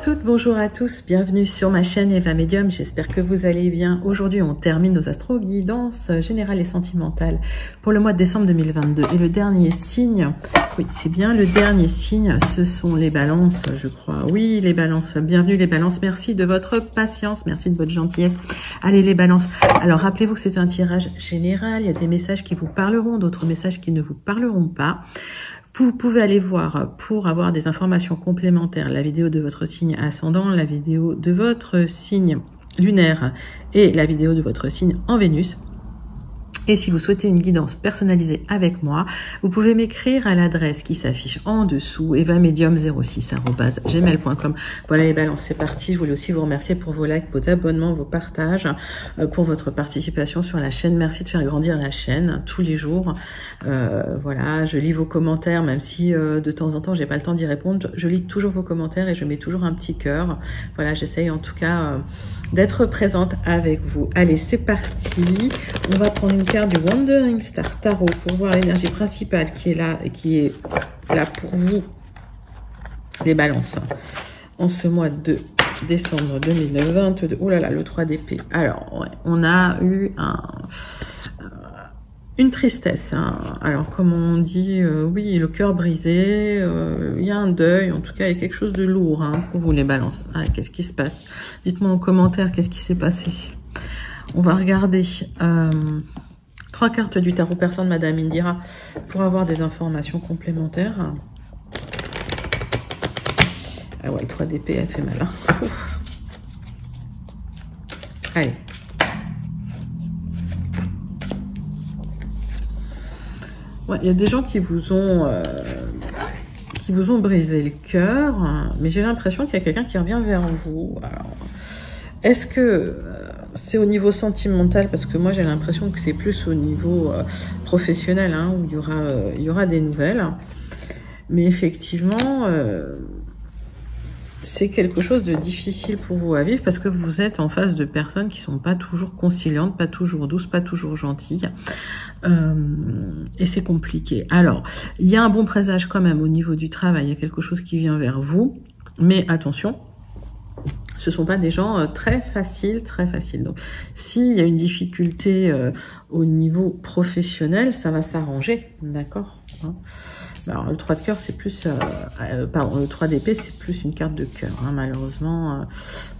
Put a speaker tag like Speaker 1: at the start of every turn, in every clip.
Speaker 1: toutes, bonjour à tous, bienvenue sur ma chaîne Eva Medium, j'espère que vous allez bien. Aujourd'hui on termine nos astro-guidances générales et sentimentales pour le mois de décembre 2022. Et le dernier signe, oui c'est bien le dernier signe, ce sont les balances je crois. Oui les balances, bienvenue les balances, merci de votre patience, merci de votre gentillesse. Allez les balances, alors rappelez-vous que c'est un tirage général, il y a des messages qui vous parleront, d'autres messages qui ne vous parleront pas. Vous pouvez aller voir pour avoir des informations complémentaires la vidéo de votre signe ascendant, la vidéo de votre signe lunaire et la vidéo de votre signe en Vénus. Et si vous souhaitez une guidance personnalisée avec moi, vous pouvez m'écrire à l'adresse qui s'affiche en dessous, evamedium06@gmail.com. Voilà les balances, c'est parti. Je voulais aussi vous remercier pour vos likes, vos abonnements, vos partages, pour votre participation sur la chaîne. Merci de faire grandir la chaîne tous les jours. Voilà, je lis vos commentaires, même si de temps en temps j'ai pas le temps d'y répondre. Je lis toujours vos commentaires et je mets toujours un petit cœur. Voilà, j'essaye en tout cas d'être présente avec vous. Allez, c'est parti. On va prendre une carte du Wandering Star Tarot pour voir l'énergie principale qui est là pour vous, les balances, en ce mois de décembre 2022. Oh là là, le 3 d'épée. Alors, ouais, on a eu une tristesse. Hein. Alors, comme on dit, oui, le cœur brisé, il y a un deuil, en tout cas, il y a quelque chose de lourd hein, pour vous, les balances. Ah, qu'est-ce qui se passe? Dites-moi en commentaire qu'est-ce qui s'est passé. On va regarder 3 cartes du tarot persan de Madame Indira pour avoir des informations complémentaires. Ah ouais, le 3 d'épée, elle fait mal. Hein. Allez. Ouais, il y a des gens qui vous ont brisé le cœur, mais j'ai l'impression qu'il y a quelqu'un qui revient vers vous. Alors, est-ce que c'est au niveau sentimental? Parce que moi, j'ai l'impression que c'est plus au niveau professionnel, hein, où il y aura des nouvelles. Mais effectivement, c'est quelque chose de difficile pour vous à vivre parce que vous êtes en face de personnes qui sont pas toujours conciliantes, pas toujours douces, pas toujours gentilles. Et c'est compliqué. Alors, il y a un bon présage quand même au niveau du travail. Il y a quelque chose qui vient vers vous. Mais attention, ce sont pas des gens très faciles. Donc, s'il y a une difficulté au niveau professionnel, ça va s'arranger, d'accord hein. Alors, le 3 de cœur, c'est plus... pardon, le 3 d'épée, c'est plus une carte de cœur, hein, malheureusement.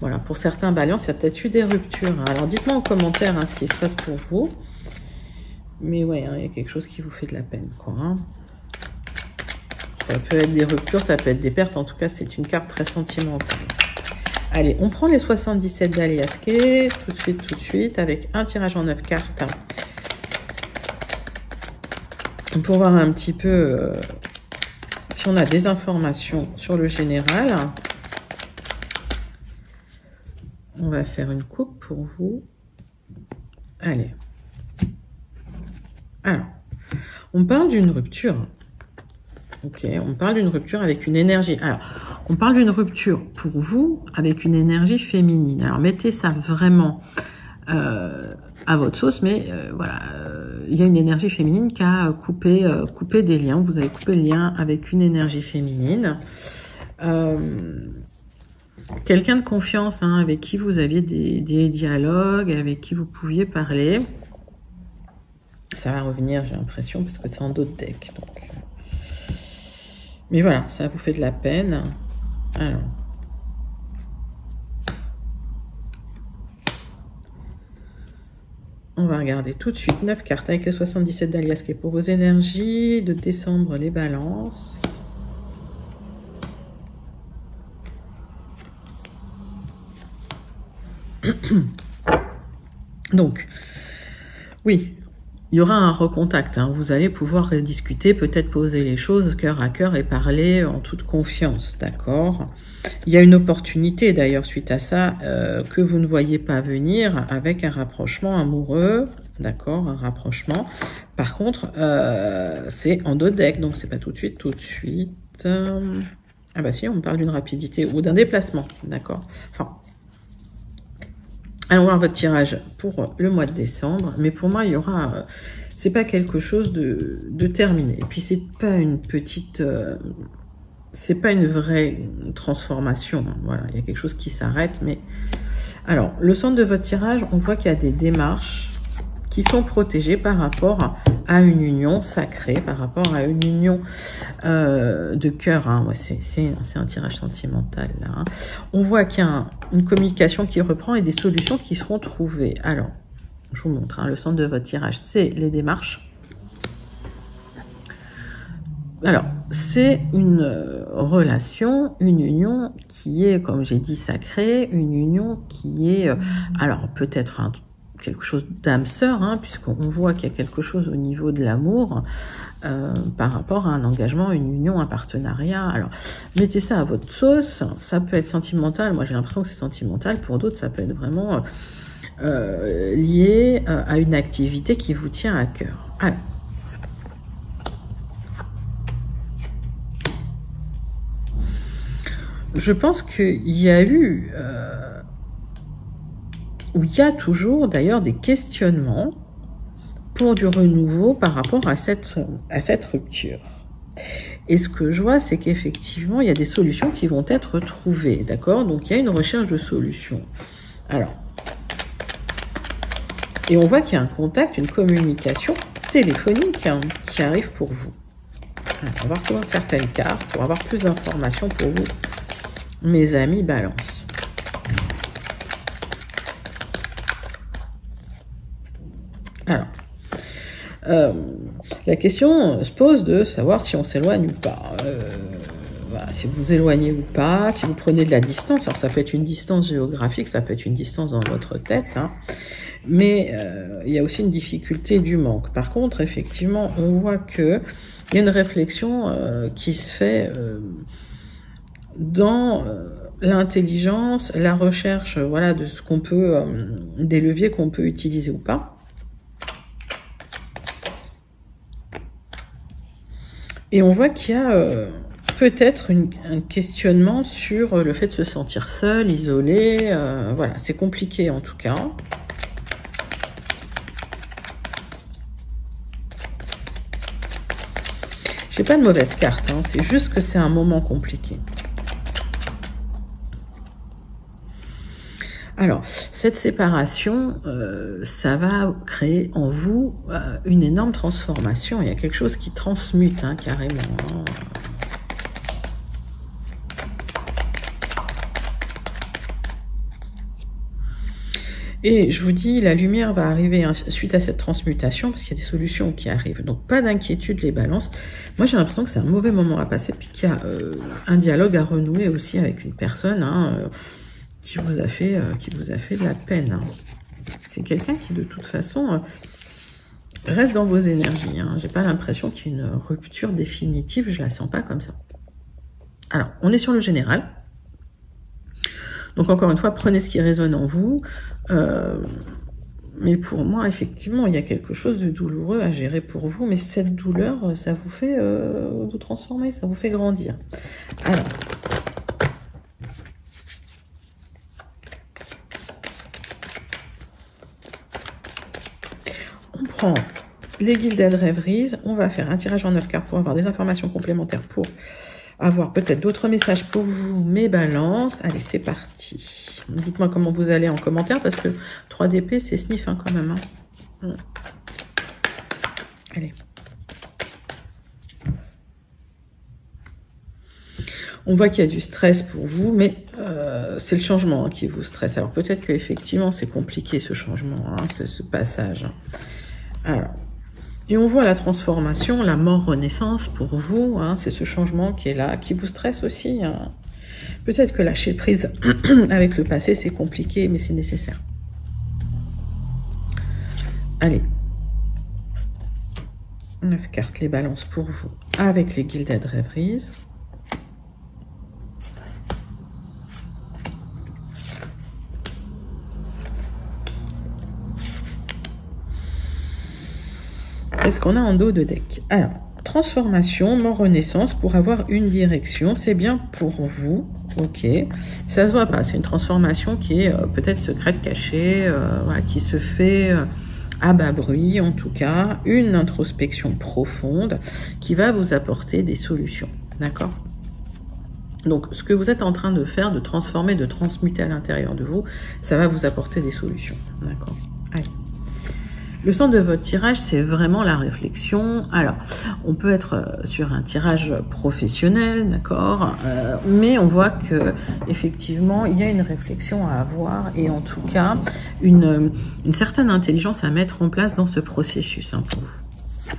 Speaker 1: Voilà, pour certains balances, il y a peut-être eu des ruptures. Hein. Alors, dites-moi en commentaire hein, ce qui se passe pour vous. Mais ouais, hein, il y a quelque chose qui vous fait de la peine, quoi. Hein. Ça peut être des ruptures, ça peut être des pertes. En tout cas, c'est une carte très sentimentale. Allez, on prend les 77 d'Aliasqué, tout de suite, avec un tirage en 9 cartes. Pour voir un petit peu si on a des informations sur le général. On va faire une coupe pour vous. Allez. Alors, on parle d'une rupture. Ok, on parle d'une rupture avec une énergie. Alors, on parle d'une rupture pour vous avec une énergie féminine. Alors, mettez ça vraiment à votre sauce, mais voilà, il y a une énergie féminine qui a coupé des liens. Vous avez coupé le lien avec une énergie féminine. Quelqu'un de confiance, hein, avec qui vous aviez des dialogues, avec qui vous pouviez parler. Ça va revenir, j'ai l'impression, parce que c'est en dos de deck. Donc. Mais voilà, ça vous fait de la peine. Alors. On va regarder tout de suite 9 cartes avec les 77 d'Aliasqué pour vos énergies de décembre, les balances. Donc, oui, il y aura un recontact. Hein. Vous allez pouvoir discuter, peut-être poser les choses cœur à cœur et parler en toute confiance, d'accord? Il y a une opportunité d'ailleurs suite à ça que vous ne voyez pas venir avec un rapprochement amoureux, d'accord? Un rapprochement. Par contre, c'est en dos de deck, donc c'est pas tout de suite. Ah bah si, on parle d'une rapidité ou d'un déplacement, d'accord? Enfin. Allons voir votre tirage pour le mois de décembre. Mais pour moi, il y aura... c'est pas quelque chose de terminé. Et puis, c'est pas une petite... c'est pas une vraie transformation. Hein. Voilà, il y a quelque chose qui s'arrête. Mais alors, le centre de votre tirage, on voit qu'il y a des démarches qui sont protégées par rapport à une union sacrée, par rapport à une union de cœur. Hein. Ouais, c'est un tirage sentimental. Là, hein. On voit qu'il y a une communication qui reprend et des solutions qui seront trouvées. Alors, je vous montre. Hein, le centre de votre tirage, c'est les démarches. Alors, c'est une relation, une union qui est, comme j'ai dit, sacrée, une union qui est, alors peut-être quelque chose d'âme sœur, hein, puisqu'on voit qu'il y a quelque chose au niveau de l'amour par rapport à un engagement, une union, un partenariat. Alors, mettez ça à votre sauce, ça peut être sentimental, moi j'ai l'impression que c'est sentimental, pour d'autres ça peut être vraiment lié à une activité qui vous tient à cœur. Alors, je pense qu'il y a eu, ou il y a toujours d'ailleurs des questionnements pour du renouveau par rapport à cette rupture. Et ce que je vois, c'est qu'effectivement, il y a des solutions qui vont être trouvées, d'accord? Donc, il y a une recherche de solutions. Alors, et on voit qu'il y a un contact, une communication téléphonique hein, qui arrive pour vous. Alors, on va retrouver certaines cartes pour avoir plus d'informations pour vous. Mes amis Balance. Alors, la question se pose de savoir si on s'éloigne ou pas. Voilà, si vous éloignez ou pas, si vous prenez de la distance. Alors, ça peut être une distance géographique, ça peut être une distance dans votre tête. Hein, mais il y a aussi une difficulté du manque. Par contre, effectivement, on voit qu'il y a une réflexion qui se fait... dans l'intelligence, la recherche, voilà, de ce qu'on peut, des leviers qu'on peut utiliser ou pas. Et on voit qu'il y a peut-être un questionnement sur le fait de se sentir seul, isolé, voilà, c'est compliqué en tout cas. J'ai pas de mauvaise carte, hein, c'est juste que c'est un moment compliqué. Alors, cette séparation, ça va créer en vous une énorme transformation. Il y a quelque chose qui transmute, hein, carrément. Hein. Et je vous dis, la lumière va arriver hein, suite à cette transmutation, parce qu'il y a des solutions qui arrivent. Donc, pas d'inquiétude, les balances. Moi, j'ai l'impression que c'est un mauvais moment à passer, puis qu'il y a un dialogue à renouer aussi avec une personne, hein, qui vous a fait de la peine. Hein. C'est quelqu'un qui, de toute façon, reste dans vos énergies. Hein. J'ai pas l'impression qu'il y ait une rupture définitive. Je la sens pas comme ça. Alors, on est sur le général. Donc, encore une fois, prenez ce qui résonne en vous. Mais pour moi, effectivement, il y a quelque chose de douloureux à gérer pour vous. Mais cette douleur, ça vous fait vous transformer, ça vous fait grandir. Alors... on prend les guilded rêveries, on va faire un tirage en 9 cartes pour avoir des informations complémentaires, pour avoir peut-être d'autres messages pour vous, mes balances. Allez, c'est parti. Dites-moi comment vous allez en commentaire, parce que 3 d'épée, c'est sniff hein, quand même. Hein. Allez. On voit qu'il y a du stress pour vous, mais c'est le changement hein, qui vous stresse. Alors peut-être qu'effectivement, c'est compliqué ce changement, hein, ce passage. Alors, et on voit la transformation, la mort-renaissance pour vous. Hein, c'est ce changement qui est là, qui vous stresse aussi. Hein. Peut-être que lâcher prise avec le passé, c'est compliqué, mais c'est nécessaire. Allez. 9 cartes, les balances pour vous, avec les Gilded Rêveries. Qu'est-ce qu'on a en dos de deck? Alors, transformation, mort, renaissance, pour avoir une direction, c'est bien pour vous, ok. Ça se voit pas, c'est une transformation qui est peut-être secrète, cachée, voilà, qui se fait à bas bruit, en tout cas, une introspection profonde qui va vous apporter des solutions, d'accord? Donc, ce que vous êtes en train de faire, de transformer, de transmuter à l'intérieur de vous, ça va vous apporter des solutions. D'accord? Allez. Le centre de votre tirage, c'est vraiment la réflexion. Alors, on peut être sur un tirage professionnel, d'accord, mais on voit que effectivement, il y a une réflexion à avoir et en tout cas, une certaine intelligence à mettre en place dans ce processus hein, pour vous.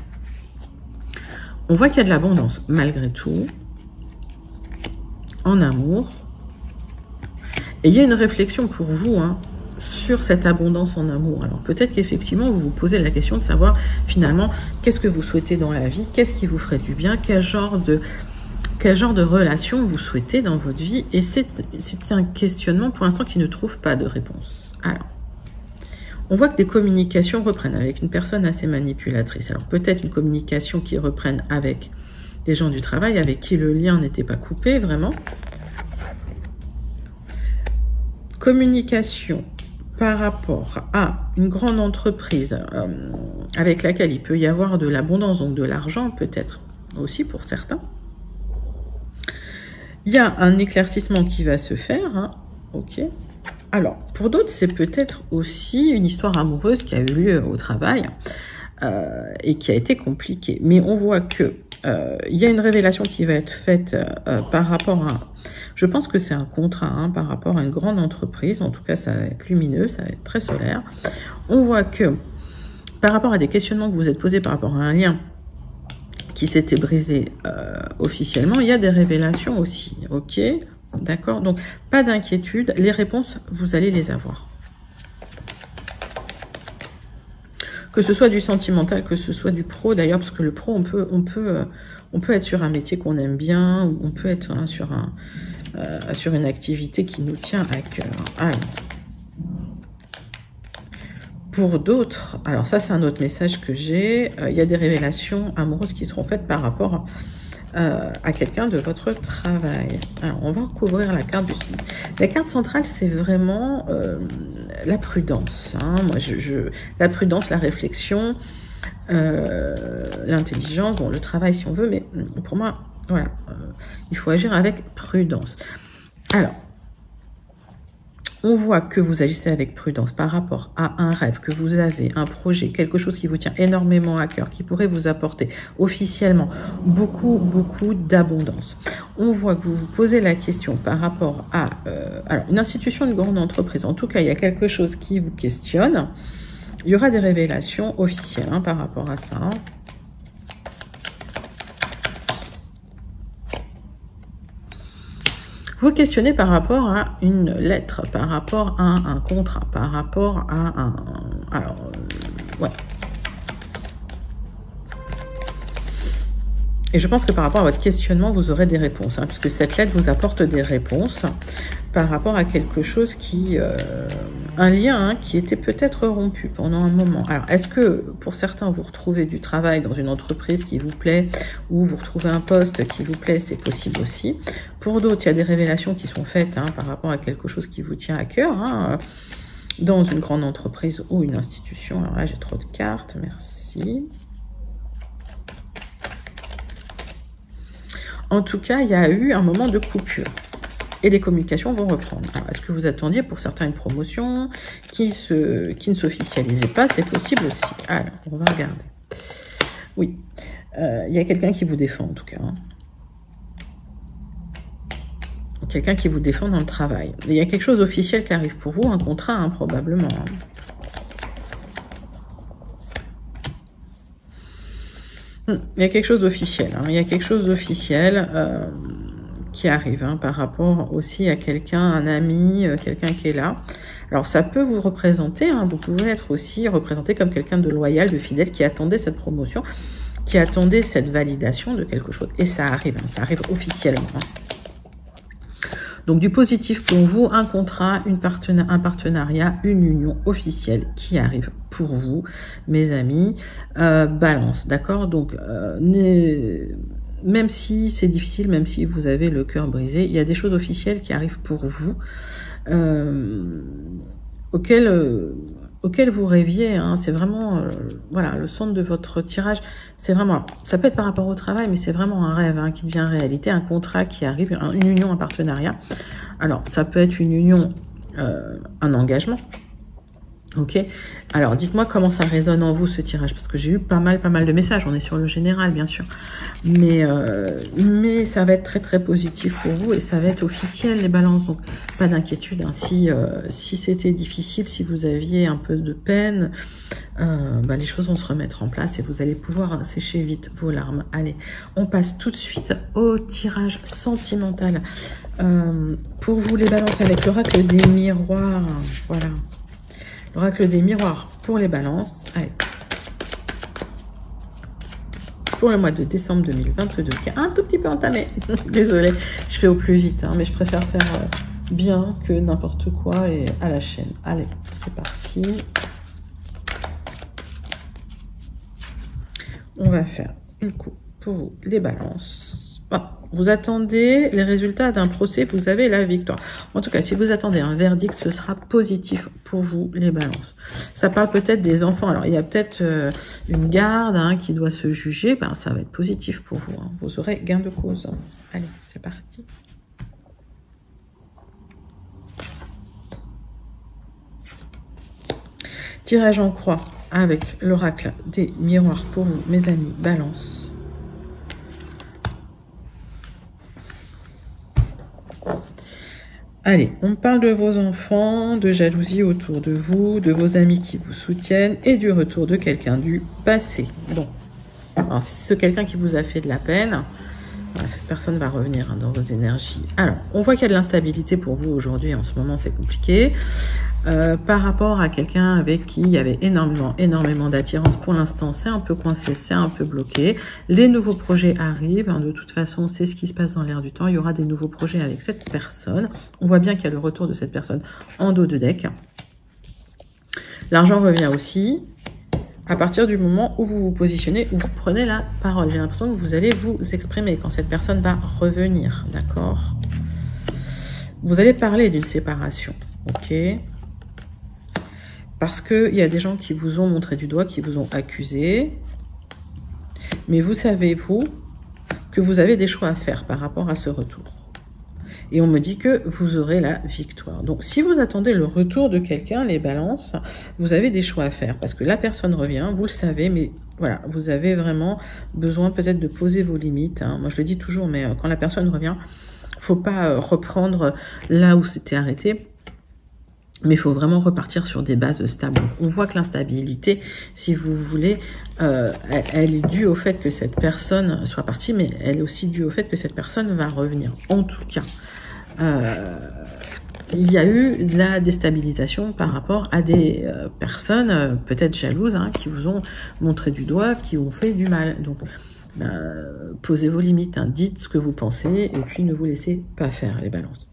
Speaker 1: On voit qu'il y a de l'abondance, malgré tout, en amour. Et il y a une réflexion pour vous, hein, sur cette abondance en amour. Alors peut-être qu'effectivement vous vous posez la question de savoir finalement qu'est-ce que vous souhaitez dans la vie, qu'est-ce qui vous ferait du bien, quel genre de relation vous souhaitez dans votre vie, et c'est un questionnement pour l'instant qui ne trouve pas de réponse. Alors, on voit que des communications reprennent avec une personne assez manipulatrice. Alors peut-être une communication qui reprenne avec des gens du travail avec qui le lien n'était pas coupé vraiment. Communication par rapport à une grande entreprise avec laquelle il peut y avoir de l'abondance, donc de l'argent peut-être aussi pour certains. Il y a un éclaircissement qui va se faire, hein, ok. Alors, pour d'autres, c'est peut-être aussi une histoire amoureuse qui a eu lieu au travail et qui a été compliquée. Mais on voit que il y a une révélation qui va être faite par rapport à... Je pense que c'est un contrat hein, par rapport à une grande entreprise. En tout cas, ça va être lumineux, ça va être très solaire. On voit que par rapport à des questionnements que vous vous êtes posés par rapport à un lien qui s'était brisé officiellement, il y a des révélations aussi. Ok, d'accord. Donc, pas d'inquiétude. Les réponses, vous allez les avoir. Que ce soit du sentimental, que ce soit du pro, d'ailleurs, parce que le pro, on peut être sur un métier qu'on aime bien, ou on peut être hein, sur une activité qui nous tient à cœur. Alors, pour d'autres, alors ça c'est un autre message que j'ai, il y a des révélations amoureuses qui seront faites par rapport à quelqu'un de votre travail. Alors, on va recouvrir la carte du sud. La carte centrale, c'est vraiment la prudence. Hein. Moi, la prudence, la réflexion, l'intelligence, bon, le travail si on veut, mais pour moi, voilà, il faut agir avec prudence. Alors, on voit que vous agissez avec prudence par rapport à un rêve, que vous avez un projet, quelque chose qui vous tient énormément à cœur, qui pourrait vous apporter officiellement beaucoup d'abondance. On voit que vous vous posez la question par rapport à alors, une institution, une grande entreprise. En tout cas, il y a quelque chose qui vous questionne. Il y aura des révélations officielles hein, par rapport à ça. Vous questionnez par rapport à une lettre, par rapport à un contrat, par rapport à un... Alors, ouais. Et je pense que par rapport à votre questionnement, vous aurez des réponses, hein, puisque cette lettre vous apporte des réponses par rapport à quelque chose qui... un lien hein, qui était peut-être rompu pendant un moment. Alors, est-ce que pour certains, vous retrouvez du travail dans une entreprise qui vous plaît, ou vous retrouvez un poste qui vous plaît, c'est possible aussi. Pour d'autres, il y a des révélations qui sont faites hein, par rapport à quelque chose qui vous tient à cœur, hein, dans une grande entreprise ou une institution. Alors là, j'ai trop de cartes, merci. En tout cas, il y a eu un moment de coupure. Et les communications vont reprendre. Est-ce que vous attendiez pour certains une promotion qui ne s'officialisait pas? C'est possible aussi. Alors, on va regarder. Oui, il y a quelqu'un qui vous défend en tout cas. Hein. Quelqu'un qui vous défend dans le travail. Il y a quelque chose d'officiel qui arrive pour vous, un contrat hein, probablement. Hein. Il y a quelque chose d'officiel. Hein. Il y a quelque chose d'officiel qui arrive hein, par rapport aussi à quelqu'un, un ami, quelqu'un qui est là. Alors ça peut vous représenter, hein, vous pouvez être aussi représenté comme quelqu'un de loyal, de fidèle, qui attendait cette promotion, qui attendait cette validation de quelque chose. Et ça arrive officiellement. Hein. Donc du positif pour vous, un contrat, un partenariat, une union officielle qui arrive pour vous, mes amis. Balance, d'accord? Donc même si c'est difficile, même si vous avez le cœur brisé, il y a des choses officielles qui arrivent pour vous, auxquelles auquel vous rêviez, hein, c'est vraiment, voilà, le centre de votre tirage, c'est vraiment, ça peut être par rapport au travail, mais c'est vraiment un rêve hein, qui devient réalité, un contrat qui arrive, une union, un partenariat. Alors, ça peut être une union, un engagement. Ok, alors dites-moi comment ça résonne en vous ce tirage, parce que j'ai eu pas mal de messages, on est sur le général bien sûr, mais ça va être très positif pour vous et ça va être officiel les balances, donc pas d'inquiétude, hein. Si c'était difficile, si vous aviez un peu de peine, les choses vont se remettre en place et vous allez pouvoir sécher vite vos larmes. Allez, on passe tout de suite au tirage sentimental pour vous les balances avec l'oracle des miroirs, voilà. L'oracle des miroirs pour les balances. Allez. Pour le mois de décembre 2022, qui a un tout petit peu entamé. Désolée, je fais au plus vite, hein, mais je préfère faire bien que n'importe quoi et à la chaîne. Allez, c'est parti. On va faire une coupe pour vous, les balances. Vous attendez les résultats d'un procès, vous avez la victoire. En tout cas, si vous attendez un verdict, ce sera positif pour vous, les balances. Ça parle peut-être des enfants. Alors, il y a peut-être une garde hein, qui doit se juger. Ça va être positif pour vous. Hein. Vous aurez gain de cause. Allez, c'est parti. Tirage en croix avec l'oracle des miroirs pour vous, mes amis, balance. Allez, on parle de vos enfants, de jalousie autour de vous, de vos amis qui vous soutiennent et du retour de quelqu'un du passé. Bon, alors si c'est quelqu'un qui vous a fait de la peine, cette personne va revenir hein, dans vos énergies. Alors, on voit qu'il y a de l'instabilité pour vous aujourd'hui, en ce moment c'est compliqué. Par rapport à quelqu'un avec qui il y avait énormément d'attirance, pour l'instant c'est un peu coincé, c'est un peu bloqué. Les nouveaux projets arrivent, hein, de toute façon c'est ce qui se passe dans l'air du temps, il y aura des nouveaux projets avec cette personne. On voit bien qu'il y a le retour de cette personne en dos de deck. L'argent revient aussi à partir du moment où vous vous positionnez, où vous prenez la parole. J'ai l'impression que vous allez vous exprimer quand cette personne va revenir, d'accord? Vous allez parler d'une séparation, ok? Parce qu'il y a des gens qui vous ont montré du doigt, qui vous ont accusé. Mais vous savez, vous, que vous avez des choix à faire par rapport à ce retour. Et on me dit que vous aurez la victoire. Donc, si vous attendez le retour de quelqu'un, les balances, vous avez des choix à faire. Parce que la personne revient, vous le savez, mais voilà, vous avez vraiment besoin peut-être de poser vos limites. Hein. Moi, je le dis toujours, mais quand la personne revient, faut pas reprendre là où c'était arrêté. Mais il faut vraiment repartir sur des bases stables. On voit que l'instabilité, si vous voulez, elle est due au fait que cette personne soit partie, mais elle est aussi due au fait que cette personne va revenir. En tout cas, il y a eu de la déstabilisation par rapport à des personnes peut-être jalouses, hein, qui vous ont montré du doigt, qui ont fait du mal. Donc, posez vos limites, hein, dites ce que vous pensez, et puis ne vous laissez pas faire, les balances.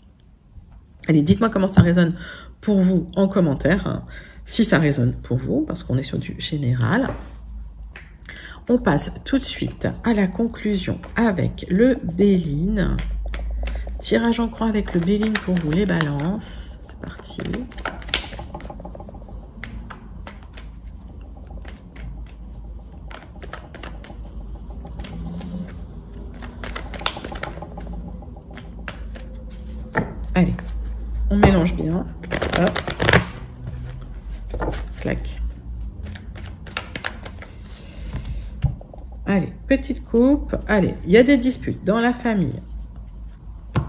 Speaker 1: Allez, dites-moi comment ça résonne pour vous en commentaire, hein, si ça résonne pour vous, parce qu'on est sur du général. On passe tout de suite à la conclusion avec le Béline. Tirage en croix avec le Béline pour vous, les balances. C'est parti. Allez, on mélange bien. Hop. Clac. Allez, petite coupe. Allez, il y a des disputes dans la famille.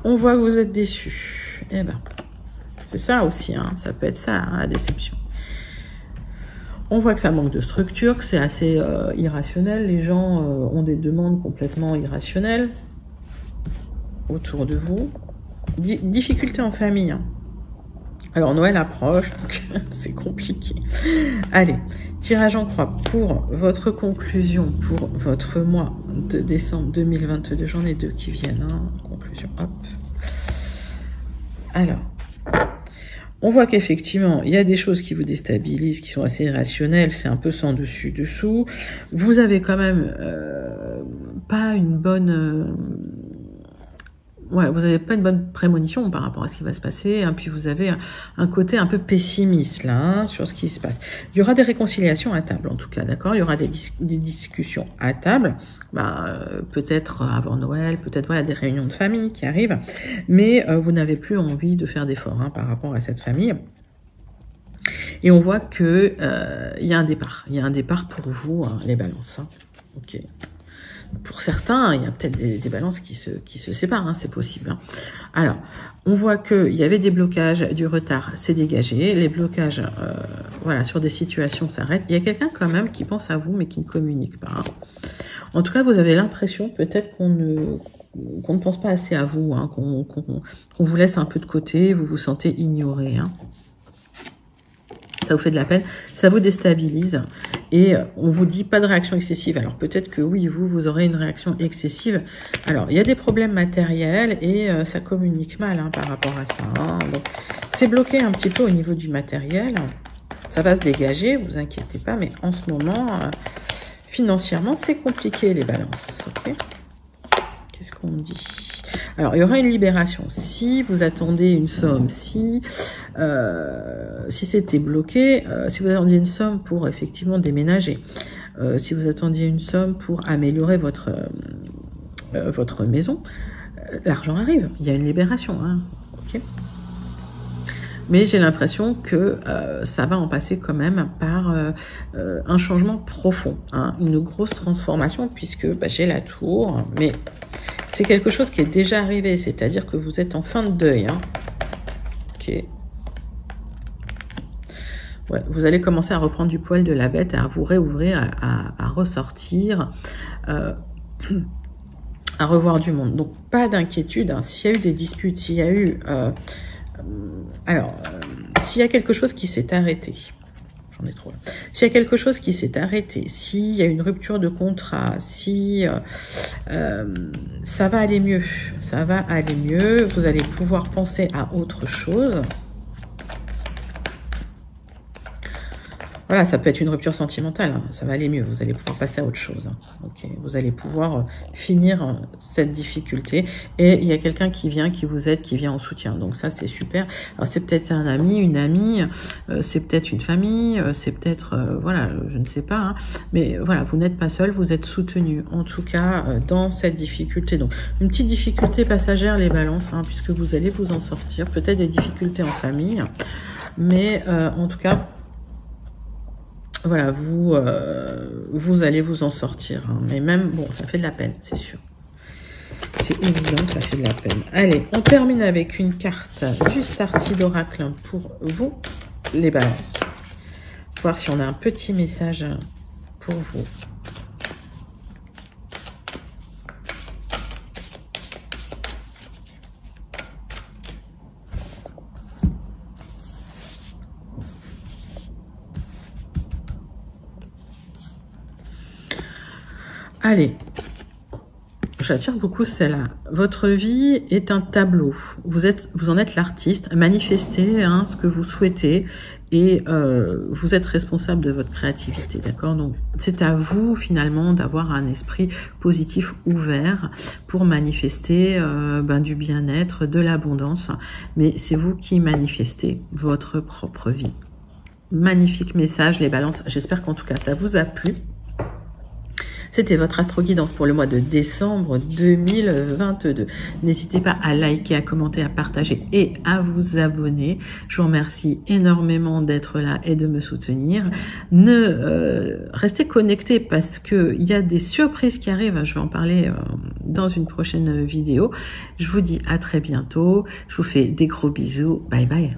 Speaker 1: On voit que vous êtes déçus. Eh ben, c'est ça aussi, hein. Ça peut être ça, hein, la déception. On voit que ça manque de structure, que c'est assez irrationnel. Les gens ont des demandes complètement irrationnelles autour de vous. Difficulté en famille, hein. Alors, Noël approche, donc c'est compliqué. Allez, tirage en croix pour votre conclusion, pour votre mois de décembre 2022. J'en ai deux qui viennent, hein. Conclusion, hop. Alors, on voit qu'effectivement, il y a des choses qui vous déstabilisent, qui sont assez irrationnelles, c'est un peu sans dessus-dessous. Vous avez quand même pas une bonne... ouais, vous n'avez pas une bonne prémonition par rapport à ce qui va se passer, hein, puis vous avez un côté un peu pessimiste là, hein, sur ce qui se passe. Il y aura des réconciliations à table, en tout cas, d'accord. Il y aura des discussions à table, peut-être avant Noël, peut-être voilà des réunions de famille qui arrivent, mais vous n'avez plus envie de faire d'efforts hein, par rapport à cette famille. Et on voit que il y a un départ. Il y a un départ pour vous, hein, les balances. Hein. Ok. Pour certains, il y a peut-être des balances qui se séparent, hein, c'est possible. Hein. Alors, on voit qu'il y avait des blocages, du retard, c'est dégagé. Les blocages, voilà, sur des situations s'arrêtent. Il y a quelqu'un quand même qui pense à vous, mais qui ne communique pas. Hein. En tout cas, vous avez l'impression peut-être qu'on ne pense pas assez à vous, hein, qu'on vous laisse un peu de côté, vous vous sentez ignoré. Hein. Ça vous fait de la peine, ça vous déstabilise et on vous dit pas de réaction excessive. Alors peut-être que oui, vous aurez une réaction excessive. Alors il y a des problèmes matériels et ça communique mal hein, par rapport à ça. Hein. Donc c'est bloqué un petit peu au niveau du matériel. Ça va se dégager, vous inquiétez pas, mais en ce moment, financièrement, c'est compliqué les balances. Okay, qu'est-ce qu'on dit? Alors, il y aura une libération. Si vous attendez une somme, si c'était bloqué, si vous attendiez une somme pour effectivement déménager, si vous attendiez une somme pour améliorer votre maison, l'argent arrive. Il y a une libération. Hein, ok. Mais j'ai l'impression que ça va en passer quand même par un changement profond, hein, une grosse transformation, puisque j'ai la tour, mais c'est quelque chose qui est déjà arrivé, c'est-à-dire que vous êtes en fin de deuil. Hein. Ok. Ouais, vous allez commencer à reprendre du poil de la bête, à vous réouvrir, à ressortir, à revoir du monde. Donc, pas d'inquiétude. Hein. S'il y a eu des disputes, s'il y a eu... s'il y a quelque chose qui s'est arrêté... J'en ai trop là. S'il y a quelque chose qui s'est arrêté, s'il y a une rupture de contrat, si ça va aller mieux, ça va aller mieux, vous allez pouvoir penser à autre chose. Voilà, ça peut être une rupture sentimentale, hein, ça va aller mieux, vous allez pouvoir passer à autre chose. Hein, okay, vous allez pouvoir finir cette difficulté. Et il y a quelqu'un qui vient, qui vous aide, qui vient en soutien. Donc ça, c'est super. Alors c'est peut-être un ami, une amie, c'est peut-être une famille, c'est peut-être, voilà, je ne sais pas. Hein, mais voilà, vous n'êtes pas seul, vous êtes soutenu, en tout cas, dans cette difficulté. Donc une petite difficulté passagère, les balances, hein, puisque vous allez vous en sortir. Peut-être des difficultés en famille, mais en tout cas... Voilà, vous allez vous en sortir. Hein. Mais même, bon, ça fait de la peine, c'est sûr. C'est évident que ça fait de la peine. Allez, on termine avec une carte du Starseed Oracle pour vous, les balances. Voir si on a un petit message pour vous. Allez, j'attire beaucoup celle-là. Votre vie est un tableau. Vous en êtes l'artiste. Manifestez hein, ce que vous souhaitez et vous êtes responsable de votre créativité, d'accord? Donc, c'est à vous finalement d'avoir un esprit positif ouvert pour manifester du bien-être, de l'abondance. Mais c'est vous qui manifestez votre propre vie. Magnifique message, les balances. J'espère qu'en tout cas, ça vous a plu. C'était votre astro-guidance pour le mois de décembre 2022. N'hésitez pas à liker, à commenter, à partager et à vous abonner. Je vous remercie énormément d'être là et de me soutenir. Restez connectés parce que il y a des surprises qui arrivent. Je vais en parler dans une prochaine vidéo. Je vous dis à très bientôt. Je vous fais des gros bisous. Bye bye.